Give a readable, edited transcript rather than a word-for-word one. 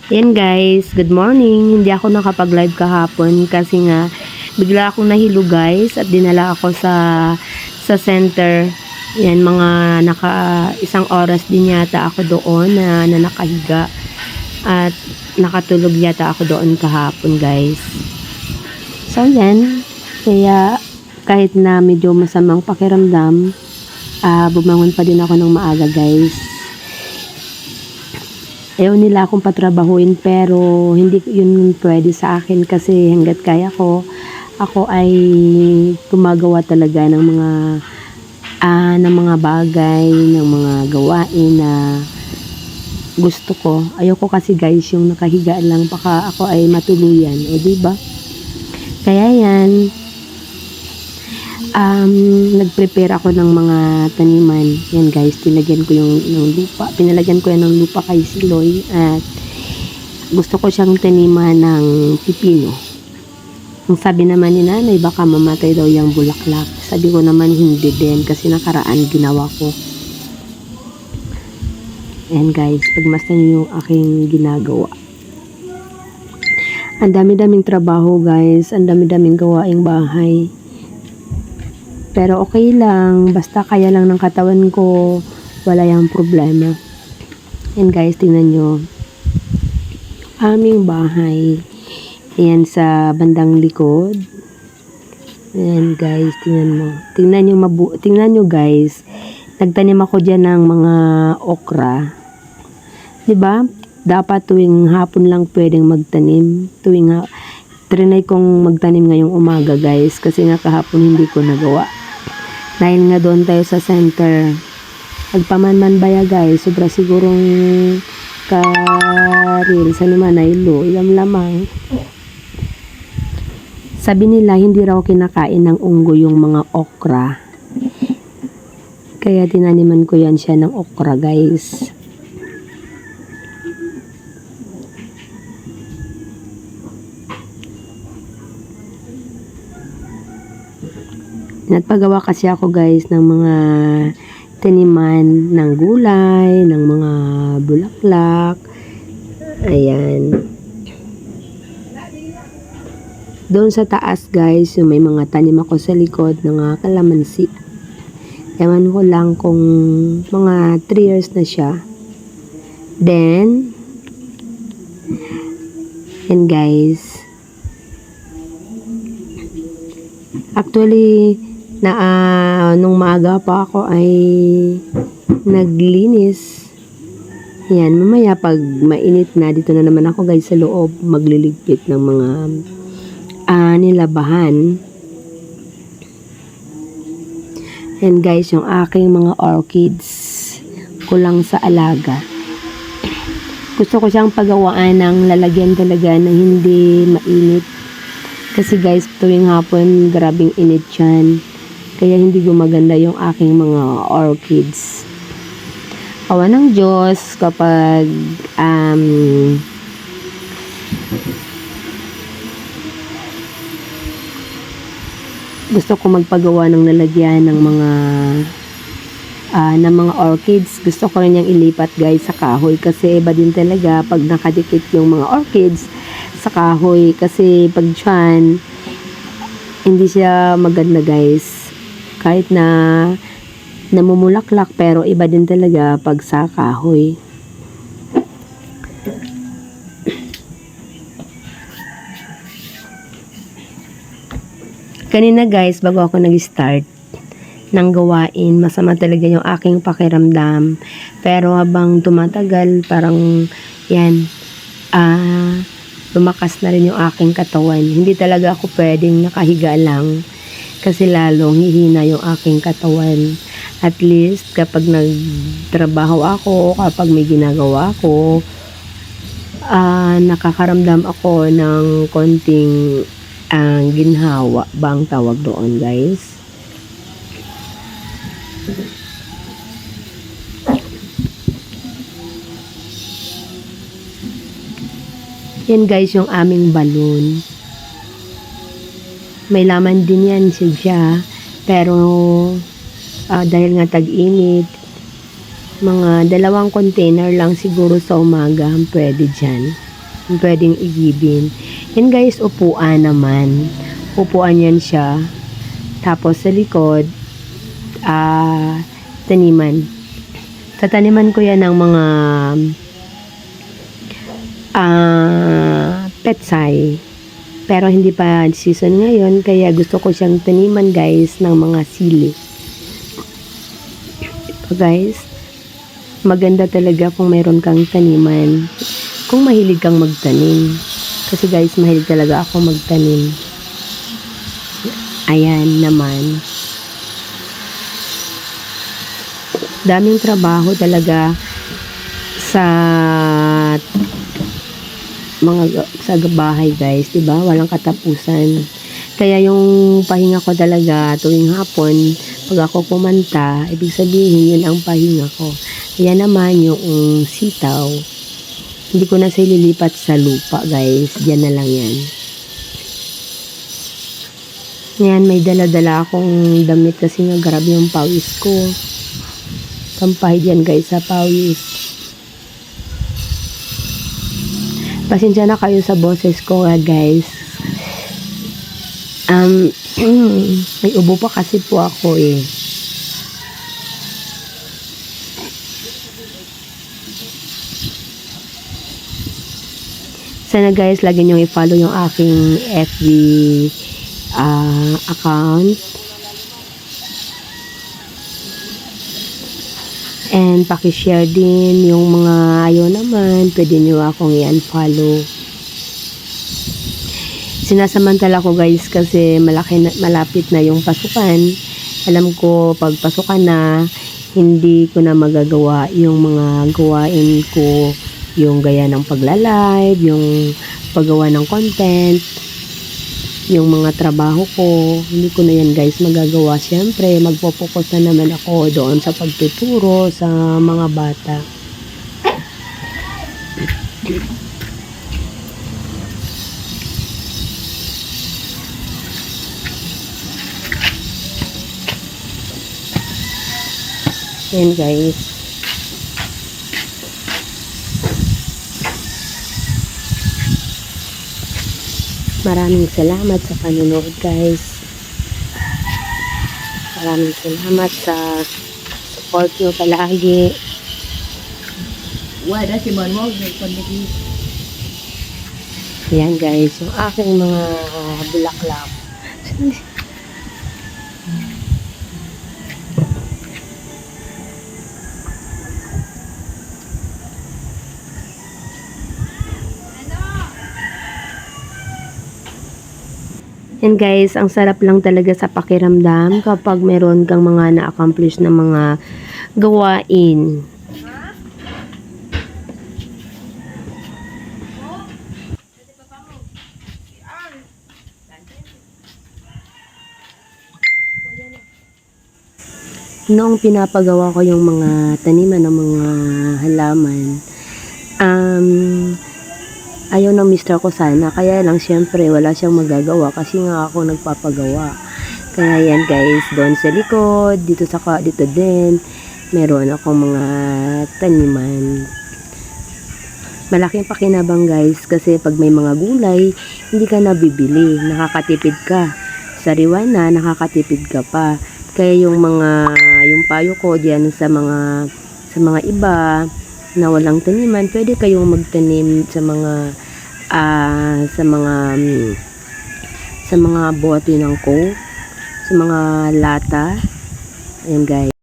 Yan guys, good morning. Hindi ako nakapag-live kahapon kasi nga bigla akong nahilo guys at dinala ako sa center. Yan mga isang oras din yata ako doon na nakahiga at nakatulog yata ako doon kahapon guys. So yan, kaya kahit na medyo masamang pakiramdam, bumangon pa din ako ng maaga guys. Ayaw nila akong patrabahuin pero hindi yun pwede sa akin kasi hanggat kaya ko, ako ay gumagawa talaga ng mga bagay, ng mga gawain na gusto ko. Ayoko kasi guys yung nakahiga lang baka ako ay matuluyan, o diba? Kaya yan, nag-prepare ako ng mga taniman. Yan guys, tinagyan ko yung lupa. Pinalagyan ko yan ng lupa kay Siloy at gusto ko siyang taniman ng pipino. Ang sabi naman ni nanay, baka mamatay daw yung bulaklak. Sabi ko naman hindi din kasi nakaraan ginawa ko. Yan guys, pagmasdan nyo yung aking ginagawa. Ang dami-daming trabaho guys, ang dami-daming gawaing bahay. Pero okay lang, basta kaya lang ng katawan ko, wala yung problema. And guys, tingnan nyo. Aming bahay. Ayan sa bandang likod. Ayan guys, tingnan mo. Tingnan nyo guys. Nagtanim ako dyan ng mga okra. Diba? Dapat tuwing hapon lang pwedeng magtanim. Trinay kong magtanim ngayong umaga guys. Kasi nga kahapon hindi ko nagawa. Dahil nga doon tayo sa center. Nagpamanman baya guys. Sobra sigurong karil sa naman ay lo. Ilam lamang. Sabi nila hindi raw kinakain ng unggo yung mga okra. Kaya tinaniman ko yan siya ng okra guys. Nagpagawa kasi ako guys ng mga taniman ng gulay, ng mga bulaklak. Ayan. Doon sa taas guys, yung may mga tanim ako sa likod ng kalamansi. Ewan ko lang kung mga 3 years na siya. Then, and guys, actually, nung maaga pa ako ay naglinis. Yan, mamaya pag mainit na, dito na naman ako guys sa loob, magliligpit ng mga nilabahan. Yan guys, yung aking mga orchids, kulang sa alaga. Gusto ko siyang pagawaan ng lalagyan talaga na hindi mainit. Kasi guys, tuwing hapon, grabing init yan. Kaya hindi gumaganda yung aking mga orchids. Awa ng Diyos kapag gusto ko magpagawa ng lalagyan ng mga orchids. Gusto ko rin yung ilipat guys sa kahoy kasi iba din talaga pag nakadikit yung mga orchids sa kahoy kasi pag dyan hindi siya maganda guys. Kahit na namumulaklak pero iba din talaga pag sa kahoy. Kanina guys, bago ako nag-start ng gawain, masama talaga yung aking pakiramdam. Pero habang tumatagal, parang yan, lumakas na rin yung aking katawan. Hindi talaga ako pwedeng nakahiga lang. Kasi lalong hihina yung aking katawan. At least kapag nagtrabaho ako, kapag may ginagawa ako, nakakaramdam ako ng konting ginhawa bang tawag doon guys. Yan guys yung aming balon. May laman din yan siya. Pero dahil nga tag-init, mga 2 container lang siguro sa umaga ang pwede dyan. pwedeng igibin. Yan guys, upuan naman. Upuan yan siya. Tapos sa likod, taniman. Sa taniman ko yan ng mga petsay. Pero hindi pa season ngayon, kaya gusto ko siyang taniman guys ng mga sili. Ito guys, maganda talaga kung mayroon kang taniman. Kung mahilig kang magtanim. Kasi guys, mahilig talaga ako magtanim. Ayan naman. Daming trabaho talaga sa sa bahay guys, 'di ba? Walang katapusan. Kaya yung pahinga ko talaga tuwing hapon, pag ako kumanta, ibig sabihin yun ang pahinga ko. Ayan naman yung sitaw. Hindi ko na sila lilipat sa lupa guys. Diyan na lang yan. Ngayon may dala-dala akong damit kasi nga grabe yung pawis ko. Pampahid yan guys sa pawis. Pasensya na kayo sa boses ko guys. May ubo pa kasi po ako eh. Sana guys, lagi nyo i-follow yung aking FB account. And paki-share din yung mga ayaw naman, pwede nyo akong i-unfollow. Sinasamantala ko guys kasi malapit na yung pasukan. Alam ko pag pasukan na, hindi ko na magagawa yung mga gawain ko, yung gaya ng pagla-live, yung paggawa ng content, yung mga trabaho ko, hindi ko na yan guys magagawa. Siyempre, magpo-focus na naman ako doon sa pagtuturo sa mga bata. Yan guys. Maraming salamat sa panonood guys. Maraming salamat sa support nyo palagi. Wala si Manuel nagpandagi. Yan guys, yung aking mga bulaklak. And guys, ang sarap lang talaga sa pakiramdam kapag meron kang mga na-accomplish na mga gawain. Noong pinapagawa ko yung mga taniman ng mga halaman, ayaw ng mister ko sana, kaya lang syempre wala siyang magagawa kasi nga ako nagpapagawa. Kaya yan guys, doon sa likod, dito din, meron akong mga taniman. Malaking pakinabang guys kasi pag may mga gulay, hindi ka na bibili, nakakatipid ka. Sariwa na, nakakatipid ka pa. Kaya yung payo ko diyan sa mga iba na walang taniman, pwede kayong magtanim sa mga bote ng Coke, sa mga lata. Ayan guys.